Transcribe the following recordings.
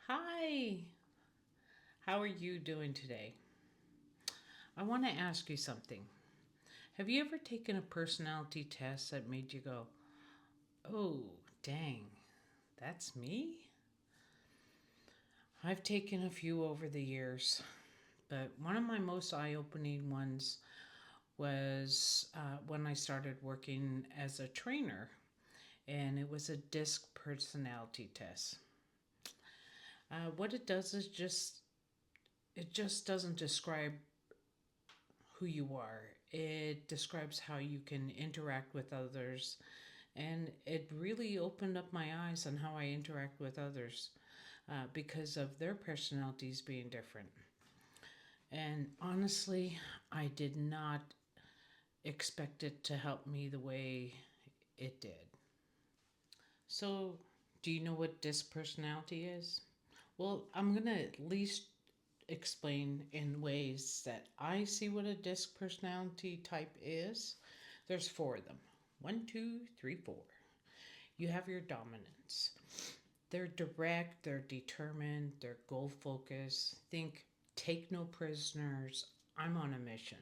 Hi, how are you doing today? I want to ask you something. Have you ever taken a personality test that made you go, oh, dang, that's me? I've taken a few over the years, but one of my most eye opening ones was when I started working as a trainer, and it was a DiSC personality test. What it does is it just doesn't describe who you are. It describes how you can interact with others. And it really opened up my eyes on how I interact with others because of their personalities being different. And honestly, I did not expect it to help me the way it did. So, do you know what DISC personality is? Well, I'm going to at least explain in ways that I see what a DISC personality type is. There's four of them. One, two, three, four. You have your dominants. They're direct, they're determined, they're goal focused. Think take no prisoners, I'm on a mission.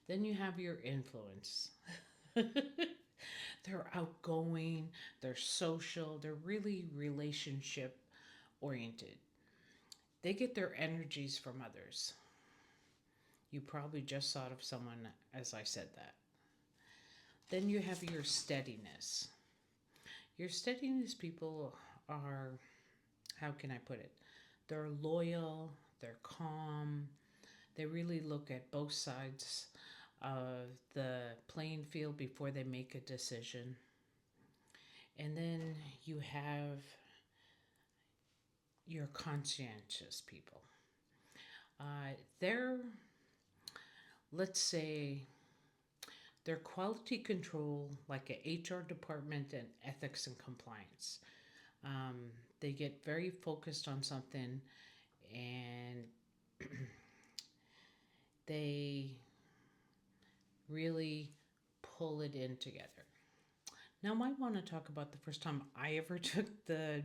Then you have your influence. They're outgoing, they're social, they're really relationship oriented. They get their energies from others. You probably just thought of someone as I said that. Then you have your steadiness. Your steadiness people are, how can I put it? They're loyal, they're calm, they really look at both sides of the playing field before they make a decision. And then you have your conscientious people. They're, let's say, they're quality control, like an HR department and ethics and compliance. They get very focused on something and they really pull it in together. Now, I might want to talk about the first time I ever took the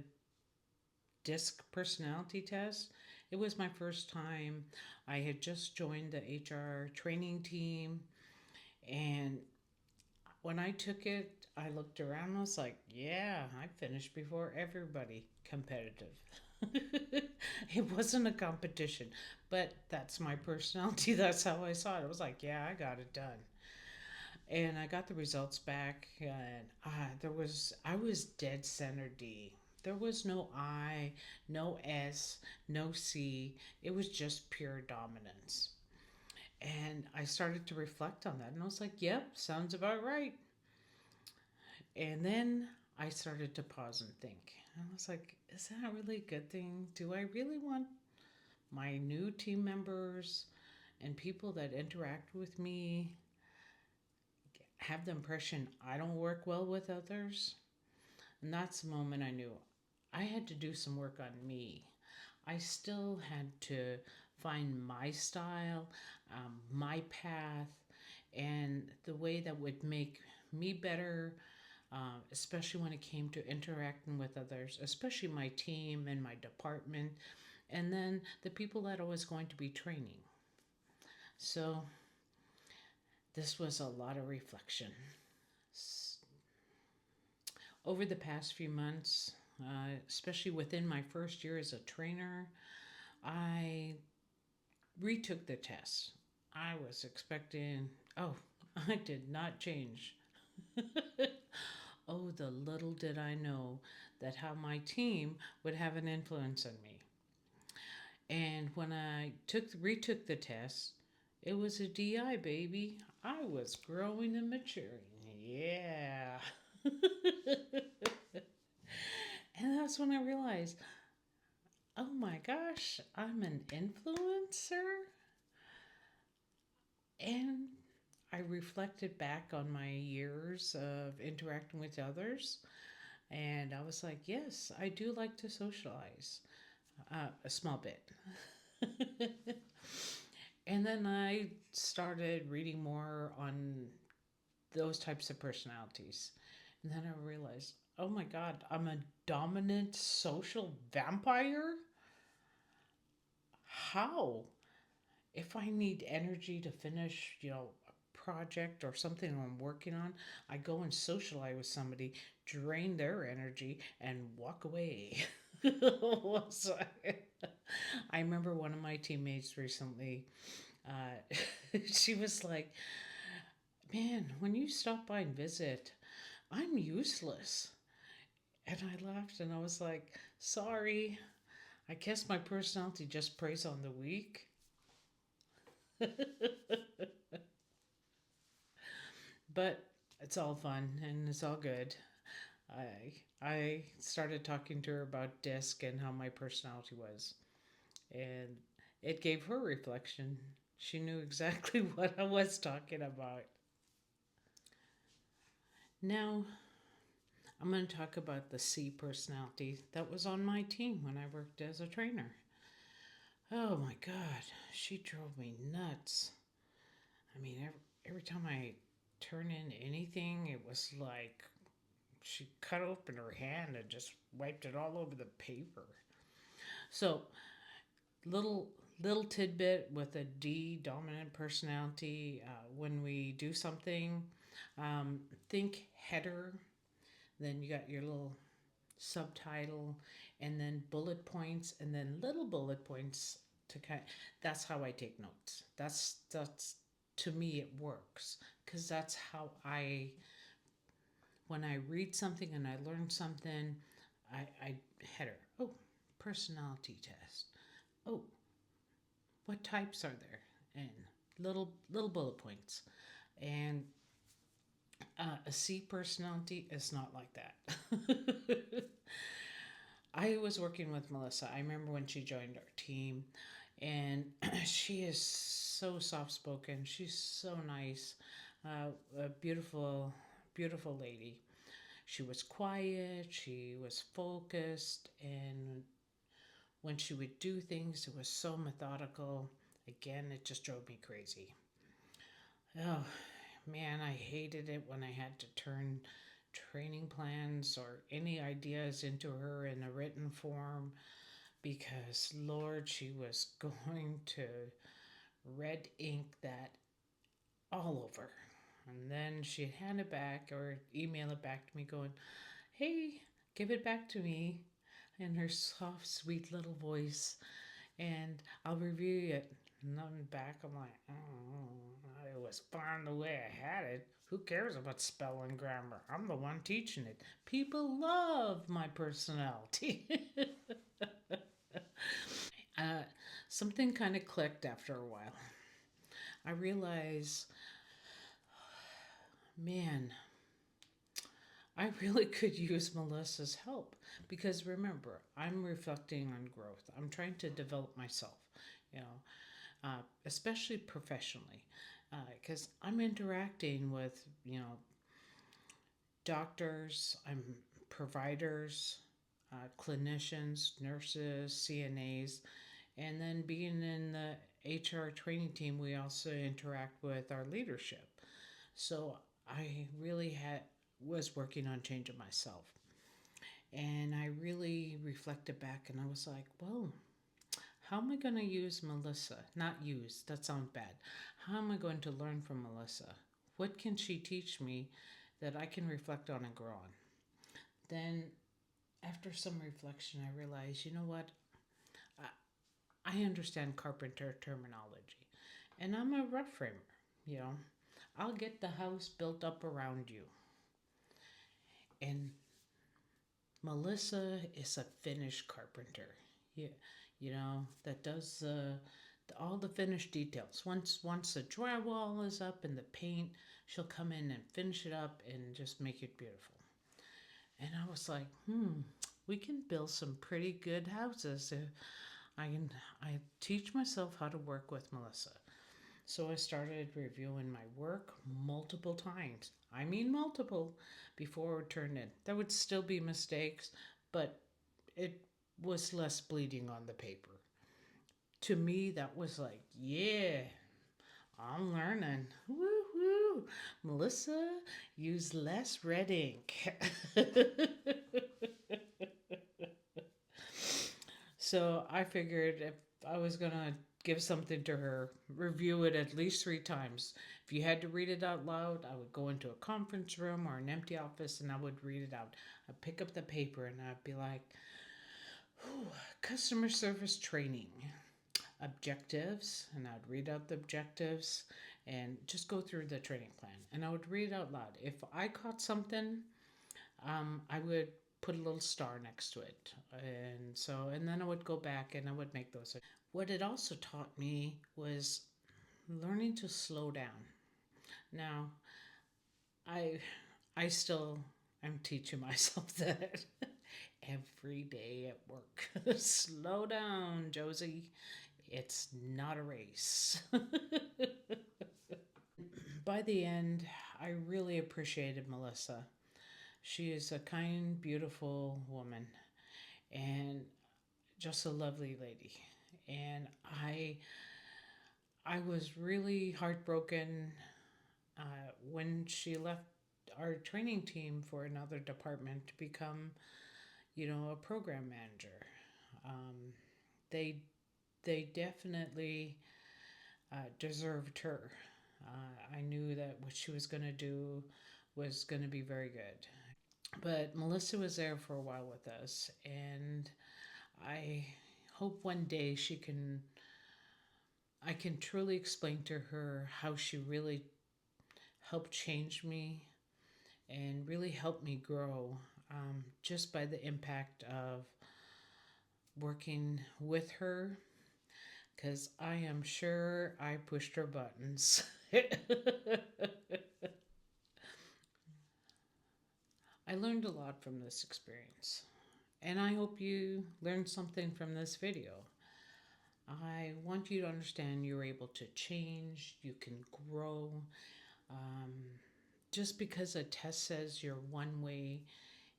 DISC personality test. It was my first time. I had just joined the HR training team, and when I took it, I looked around and was like, yeah, I finished before everybody. Competitive. It wasn't a competition, but that's my personality. That's how I saw it. I was like, yeah, I got it done. And I got the results back, and I was dead center D. There was no I, no S, no C. It was just pure dominance. And I started to reflect on that, and I was like, yep, sounds about right. And then I started to pause and think. And I was like, is that really a good thing? Do I really want my new team members and people that interact with me have the impression I don't work well with others? And that's the moment I knew I had to do some work on me. I still had to find my style, my path, and the way that would make me better, especially when it came to interacting with others, especially my team and my department, and then the people that I was going to be training. So, this was a lot of reflection. Over the past few months, especially within my first year as a trainer, I retook the test. I was expecting, oh, I did not change. Oh, the little did I know that how my team would have an influence on me. And when I retook the test, it was a DI, baby. I was growing and maturing. Yeah. And that's when I realized, oh my gosh, I'm an influencer. And I reflected back on my years of interacting with others. And I was like, yes, I do like to socialize a small bit. And then I started reading more on those types of personalities. And then I realized, oh my God, I'm a dominant social vampire? How? If I need energy to finish, a project or something I'm working on, I go and socialize with somebody, drain their energy, and walk away. So I remember one of my teammates recently, she was like, man, when you stop by and visit, I'm useless. And I laughed and I was like, sorry, I guess my personality just preys on the weak. But it's all fun and it's all good. I started talking to her about DiSC and how my personality was, and it gave her reflection. She knew exactly what I was talking about. Now I'm going to talk about the C personality that was on my team when I worked as a trainer. Oh my God, she drove me nuts. I mean, every time I turn in anything, it was like she cut open her hand and just wiped it all over the paper. So, little little tidbit with a D dominant personality. When we do something, think header. Then you got your little subtitle, and then bullet points, and then little bullet points to kind. That's how I take notes. That's to me it works because that's how I when I read something and I learn something, I header. Oh, personality test. Oh, what types are there? And little bullet points. And a C personality is not like that. I was working with Melissa. I remember when she joined our team, and she is so soft spoken. She's so nice, a beautiful lady. She was quiet, she was focused, and when she would do things, it was so methodical. Again, it just drove me crazy. Oh, man, I hated it when I had to turn training plans or any ideas into her in a written form because, Lord, she was going to red ink that all over. And then she'd hand it back or email it back to me going, hey, give it back to me in her soft, sweet little voice, and I'll review it. Nothing back. I'm like, oh, it was fine the way I had it. Who cares about spelling grammar? I'm the one teaching it. People love my personality. uh, Something kind of clicked after a while. I realized, man, I really could use Melissa's help because remember, I'm reflecting on growth. I'm trying to develop myself, you know, especially professionally, because I'm interacting with, doctors, I'm providers, clinicians, nurses, CNAs, and then being in the HR training team, we also interact with our leadership. So I really was working on changing myself. And I really reflected back and I was like, whoa, how am I going to use Melissa? Not use, that sounds bad. How am I going to learn from Melissa? What can she teach me that I can reflect on and grow on? Then, after some reflection, I realized, you know what? I understand carpenter terminology, and I'm a rough framer. You know, I'll get the house built up around you. And Melissa is a finished carpenter. Yeah, that does all the finished details. Once the drywall is up and the paint, she'll come in and finish it up and just make it beautiful. And I was like, we can build some pretty good houses. I teach myself how to work with Melissa. So I started reviewing my work multiple times. I mean multiple before it turned in. There would still be mistakes, but it was less bleeding on the paper. To me, that was like, yeah, I'm learning. Woo-hoo. Melissa, use less red ink. So I figured if I was going to give something to her, review it at least 3 times. If you had to read it out loud, I would go into a conference room or an empty office and I would read it out. I'd pick up the paper and I'd be like, customer service training, objectives, and I'd read out the objectives and just go through the training plan. And I would read it out loud. If I caught something, I would put a little star next to it. And then I would go back and I would make those. What it also taught me was learning to slow down. Now, I I still am teaching myself that every day at work. Slow down, Josie. It's not a race. By the end, I really appreciated Melissa. She is a kind, beautiful woman and just a lovely lady. And I was really heartbroken when she left our training team for another department to become, a program manager. Um, they they definitely deserved her. I knew that what she was going to do was going to be very good. But Melissa was there for a while with us, and I hope one day I can truly explain to her how she really helped change me and really helped me grow just by the impact of working with her, because I am sure I pushed her buttons. I learned a lot from this experience, and I hope you learned something from this video. I want you to understand you're able to change, you can grow. Um, just because a test says you're one way,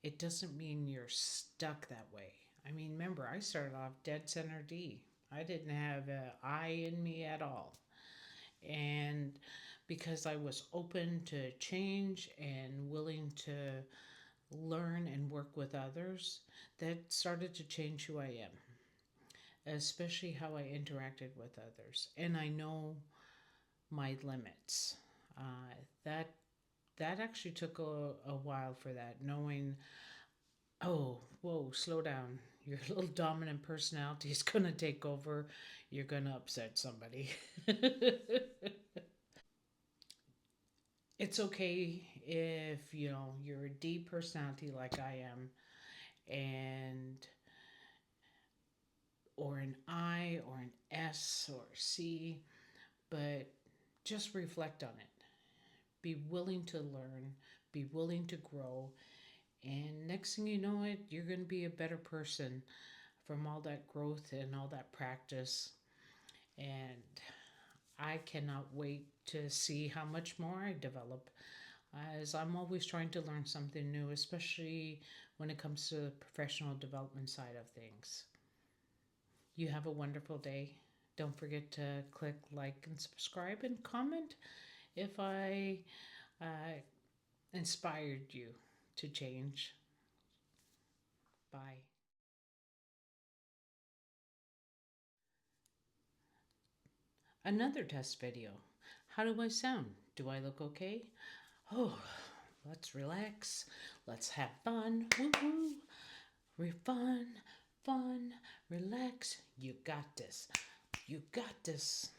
it doesn't mean you're stuck that way. I mean, remember, I started off dead center D. I didn't have an I in me at all. And because I was open to change and willing to learn and work with others, that started to change who I am, especially how I interacted with others. And I know my limits. That actually took a while for that, knowing, oh, whoa, slow down. Your little dominant personality is going to take over. You're going to upset somebody. It's okay if, you're a D personality like I am, and or an I or an S or C, but just reflect on it. Be willing to learn, be willing to grow, and next thing you know it, you're going to be a better person from all that growth and all that practice. And I cannot wait to see how much more I develop, as I'm always trying to learn something new, especially when it comes to the professional development side of things. You have a wonderful day. Don't forget to click like and subscribe and comment if I uh, inspired you to change. Bye. Another test video. How do I sound? Do I look okay? Oh, let's relax. Let's have fun. Woo-hoo. Fun, relax. You got this. You got this.